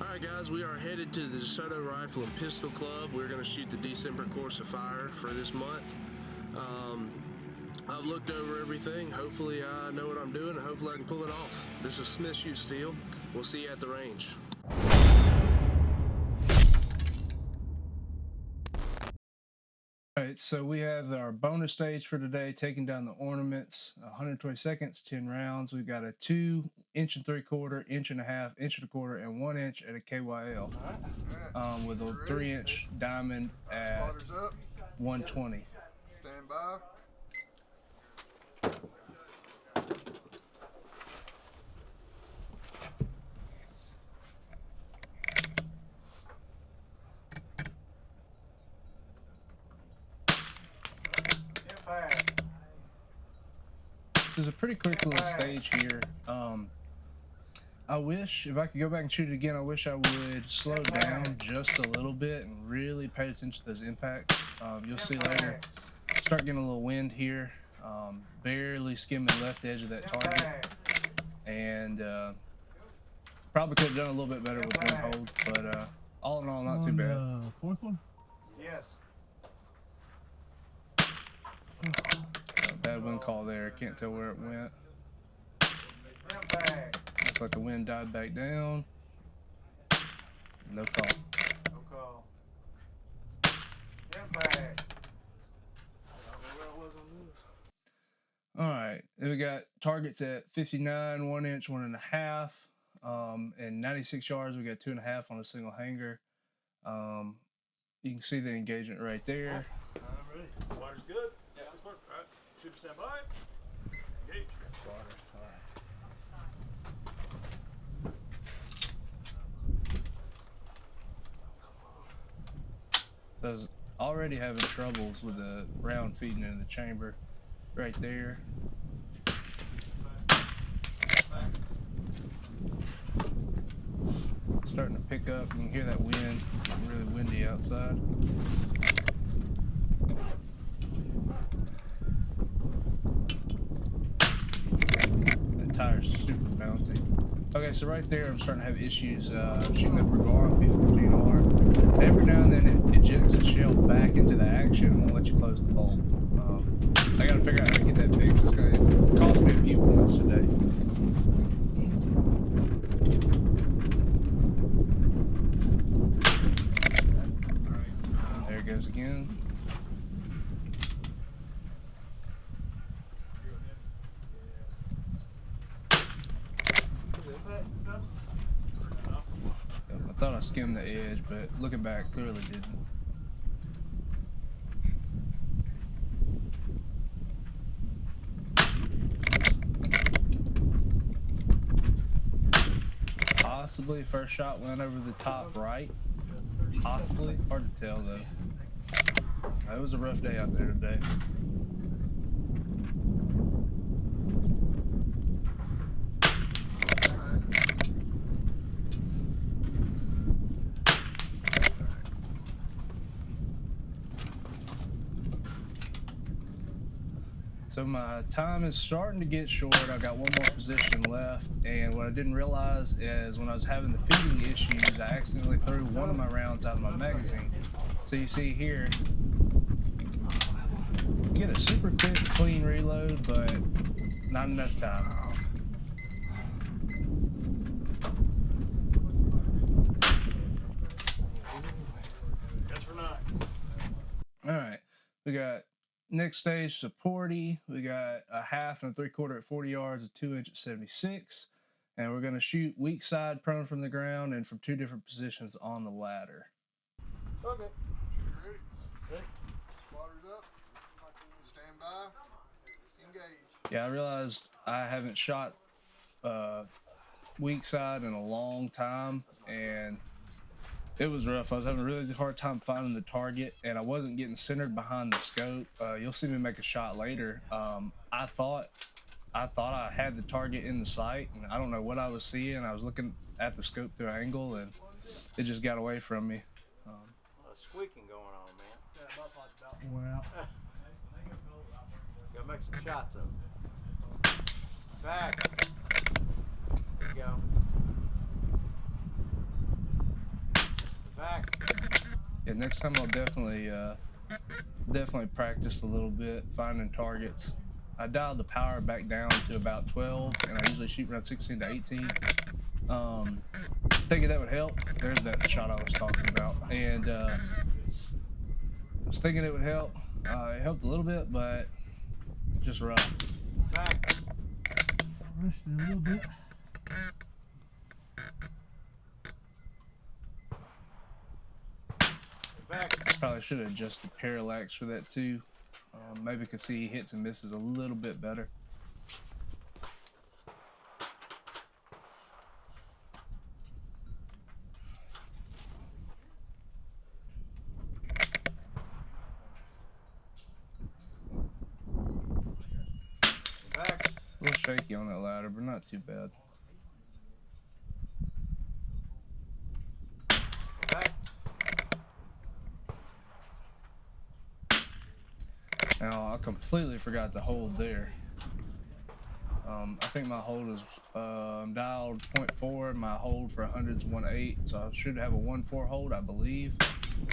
Alright guys, we are headed to the DeSoto Rifle and Pistol Club. We're going to shoot the December course of fire for this month. I've looked over everything. Hopefully I know what I'm doing and hopefully I can pull it off. This is Smith Shoot Steel. We'll see you at the range. Alright, so we have our bonus stage for today, taking down the ornaments, 120 seconds, 10 rounds. We've got a 2 inch and 3/4, inch and a half, inch and a quarter, and 1 inch at a KYL, with a 3 inch diamond at 120. Stand by. There's a pretty quick little stage here. I wish, if I could go back and shoot it again, I wish I would slow down just a little bit and really pay attention to those impacts. You'll see later, start getting a little wind here, barely skimming the left edge of that target, and probably could have done a little bit better with wind holds, but all in all, not too bad. Fourth one? Yes. Bad wind call there, can't tell where it went. Looks like the wind died back down. No call. No call. Impact. Alright, then we got targets at 59, 1 inch, 1.5, and 96 yards. We got 2.5 on a single hanger. You can see the engagement right there. I'm ready. Water's good. Yeah, it's work. All right. Shooter stand by. Engage. Water. Alright. So I was already having troubles with the round feeding into the chamber right there. Starting to pick up. You can hear that wind. It's really windy outside. That tire's super bouncy. Okay, so right there, I'm starting to have issues shooting that Regard B14R. Every now and then, it ejects the shell back into the action and won't let you close the bolt. I gotta figure out how to get that fixed. It's gonna cost me a few points today. There it goes again. I thought I skimmed the edge, but looking back, clearly didn't. Possibly first shot went over the top right. Possibly, hard to tell though. It was a rough day out there today. So my time is starting to get short. I've got one more position left, and what I didn't realize is when I was having the feeding issues, I accidentally threw one of my rounds out of my magazine. So you see here, you get a super quick, clean reload, but not enough time. That's for 9. All right, we got next stage supporty. We got a 1/2 and a 3/4 at 40 yards, a 2 inch at 76, and we're gonna shoot weak side prone from the ground and from 2 different positions on the ladder. Okay. Ready? Ready? Spotters up. Stand by. Engage. Yeah, I realized I haven't shot weak side in a long time, and it was rough. I was having a really hard time finding the target, and I wasn't getting centered behind the scope. You'll see me make a shot later. I thought I had the target in the sight, and I don't know what I was seeing. I was looking at the scope through an angle, and it just got away from me. A lot of squeaking going on, man. Yeah, my pod's about worn out. Gotta make some shots of it. Back. There you go. Back. Yeah, next time I'll definitely practice a little bit finding targets. I dialed the power back down to about 12, and I usually shoot around 16 to 18. Thinking that would help. There's that shot I was talking about, and I was thinking it would help. It helped a little bit, but just rough. Back. Rushed it a little bit. Back. Probably should have adjusted parallax for that too. Maybe could see hits and misses a little bit better. Back. A little shaky on that ladder, but not too bad. Back. Now, I completely forgot to hold there. I think my hold was dialed 0.4, my hold for 100's 1.8, so I should have a 1.4 hold, I believe.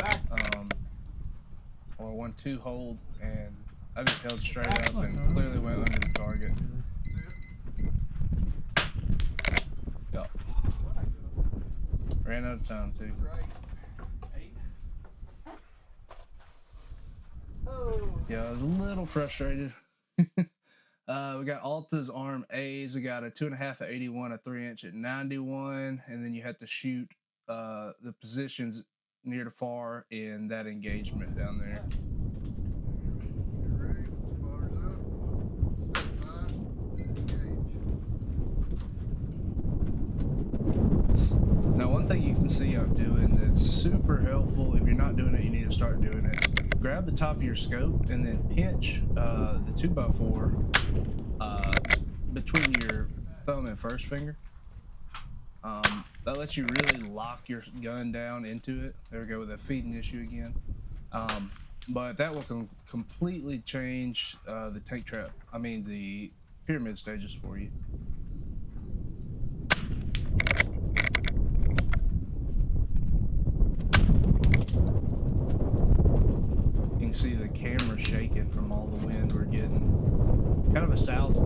Back. Or 1.2 hold, and I just held straight up and clearly went under the target. Yep. Ran out of time too. Yeah, I was a little frustrated. We got Alta's arm A's. We got a 2.5 at 81, a 3-inch at 91, and then you have to shoot the positions near the far in that engagement down there. Get ready. Spotters up. Stand by. Engage. Now, one thing you can see I'm doing that's super helpful, if you're not doing it, you need to start doing it. Grab the top of your scope and then pinch the 2x4 between your thumb and first finger. That lets you really lock your gun down into it. There we go with a feeding issue again. But that will completely change the the pyramid stages for you. You can see the camera shaking from all the wind we're getting. Kind of a south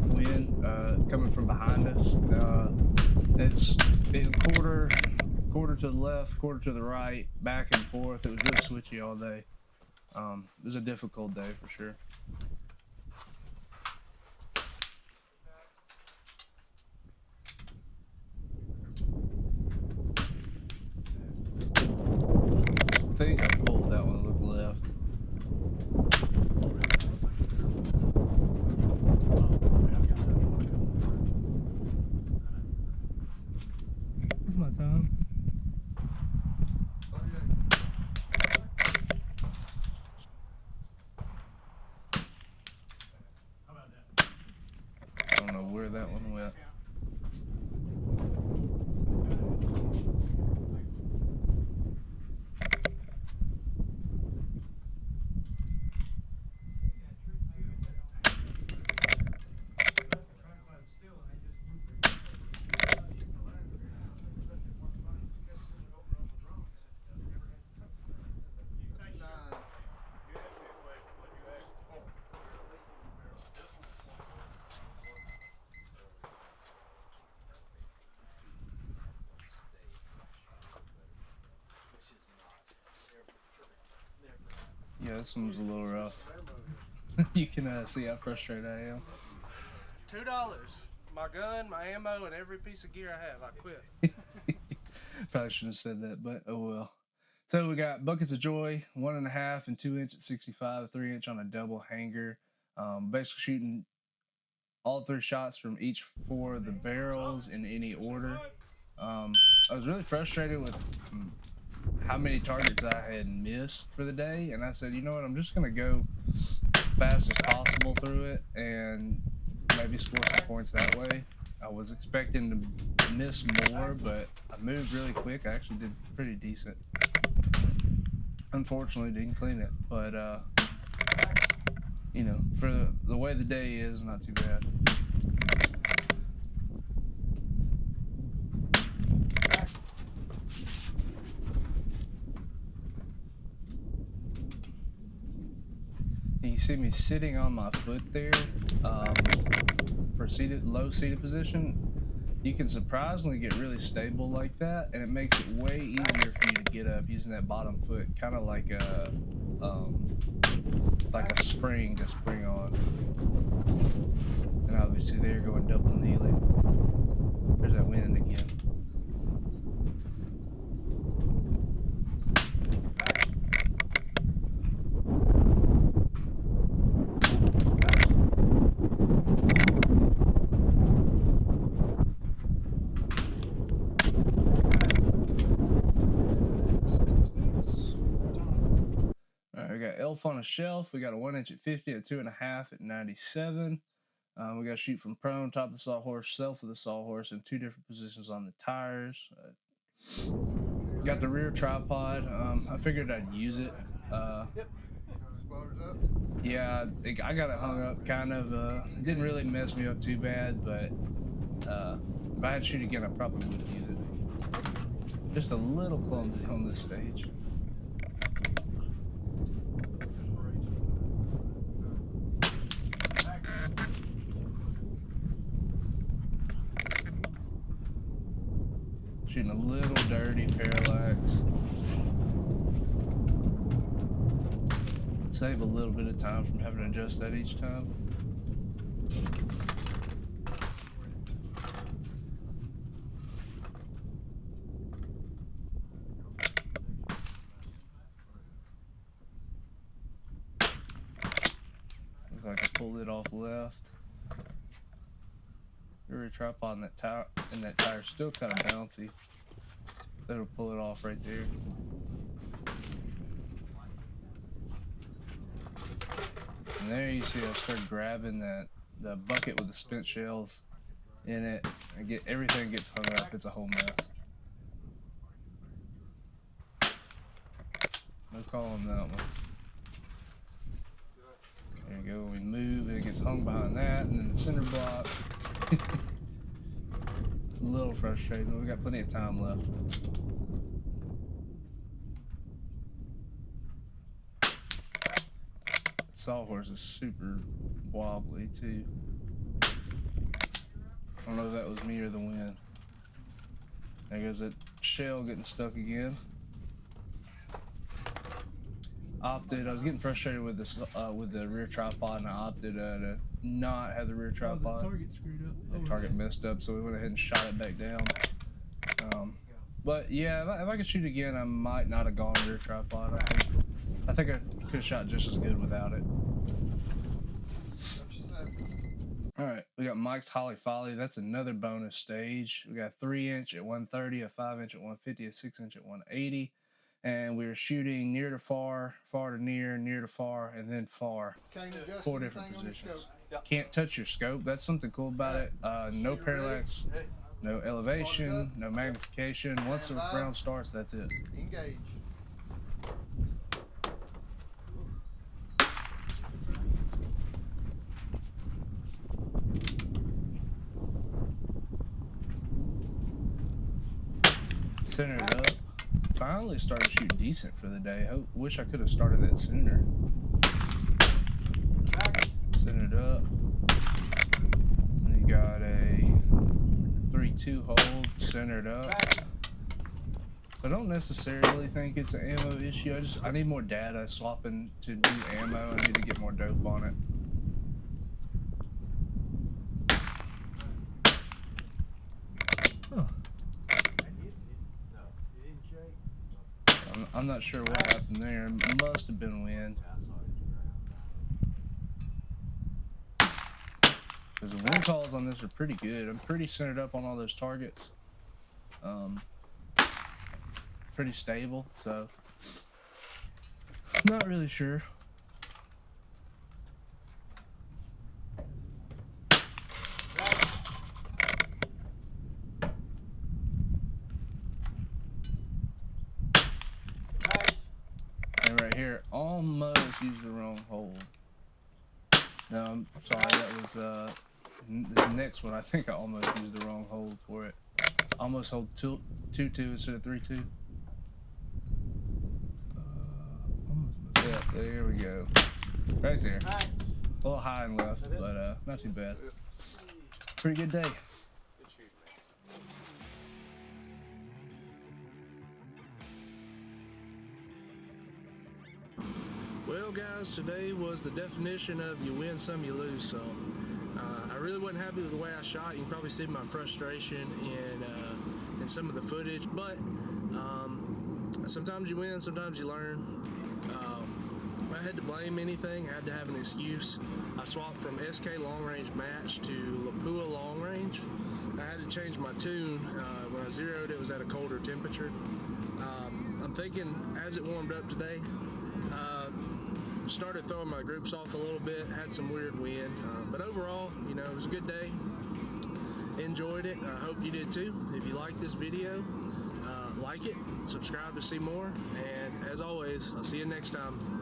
wind coming from behind us. It's quarter to the left, quarter to the right, back and forth. It was really switchy all day. It was a difficult day for sure. I think I pulled that one, look left. What's my time? I don't know where that one went. Yeah, this one was a little rough. You can see how frustrated I am. $2. My gun, my ammo, and every piece of gear I have. I quit. Probably shouldn't have said that, but oh well. So we got Buckets of Joy, 1.5 and 2-inch at 65, 3-inch on a double hanger. Basically shooting all 3 shots from each 4 of the barrels in any order. I was really frustrated with how many targets I had missed for the day, and I said, you know what, I'm just gonna go fast as possible through it and maybe score some points that way. I was expecting to miss more, but I moved really quick. I actually did pretty decent. Unfortunately, didn't clean it, but you know, for the way the day is, not too bad. You see me sitting on my foot there for low seated position. You can surprisingly get really stable like that, and it makes it way easier for you to get up using that bottom foot, kind of like a spring to spring on. And obviously there going double kneeling. There's that wind again. Alright, we got elf on a shelf. We got a 1 inch at 50, a 2.5 at 97. We got to shoot from prone, top of the sawhorse, self of the sawhorse, in 2 different positions on the tires. Got the rear tripod. I figured I'd use it. Spoilers up. Yeah, I got it hung up kind of. It didn't really mess me up too bad, but if I had to shoot again, I probably would use it. Just a little clumsy on this stage. Shooting a little dirty parallax. Save a little bit of time from having to adjust that each time. Looks like I pulled it off left. The rear tripod in that tire's still kind of bouncy. That'll pull it off right there. And there you see I start grabbing the bucket with the spent shells in it. Everything gets hung up. It's a whole mess. No call on that one. There you go. We move and it gets hung behind that, and then the center block. A little frustrating, but we got plenty of time left. That sawhorse is super wobbly too. I don't know if that was me or the wind. There goes that shell getting stuck again. I was getting frustrated with this with the rear tripod, and I opted to not have the rear tripod. The target screwed up. The target messed up, so we went ahead and shot it back down. But yeah, if I could shoot again, I might not have gone rear tripod. I think I could have shot just as good without it. All right, we got Mike's Holly Folly. That's another bonus stage. We got 3 inch at 130, a 5 inch at 150, a 6 inch at 180. And we were shooting near to far, far to near, near to far, and then far. 4 different positions. Can't touch your scope. That's something cool about it. No parallax, no elevation, no magnification. Once the round starts, that's it. Engage. Centered up. Finally started to shoot decent for the day. Wish I could have started that sooner. Centered up. And you got a 3-2 hold, centered up. So I don't necessarily think it's an ammo issue. I need more data swapping to do ammo. I need to get more dope on it. I'm not sure what happened there. It must have been wind. Because the wind calls on this are pretty good. I'm pretty centered up on all those targets. Pretty stable, so not really sure. Right here, almost used the wrong hold. No, I'm sorry, that was the next one. I think I almost used the wrong hold for it. Almost hold 2-2 instead of 3-2. Yeah, there we go. Right there. Back. A little high and left, but not too bad. Pretty good day. Good shoot, man. Well, guys, today was the definition of you win some, you lose some. I really wasn't happy with the way I shot. You can probably see my frustration in some of the footage, but sometimes you win, sometimes you learn. If I had to blame anything, I had to have an excuse. I swapped from SK long range match to Lapua long range. I had to change my tune. When I zeroed, it was at a colder temperature. I'm thinking as it warmed up today, started throwing my groups off a little bit, had some weird wind, but overall, you know, it was a good day. Enjoyed it. I hope you did too. If you liked this video, like it, subscribe to see more, and as always, I'll see you next time.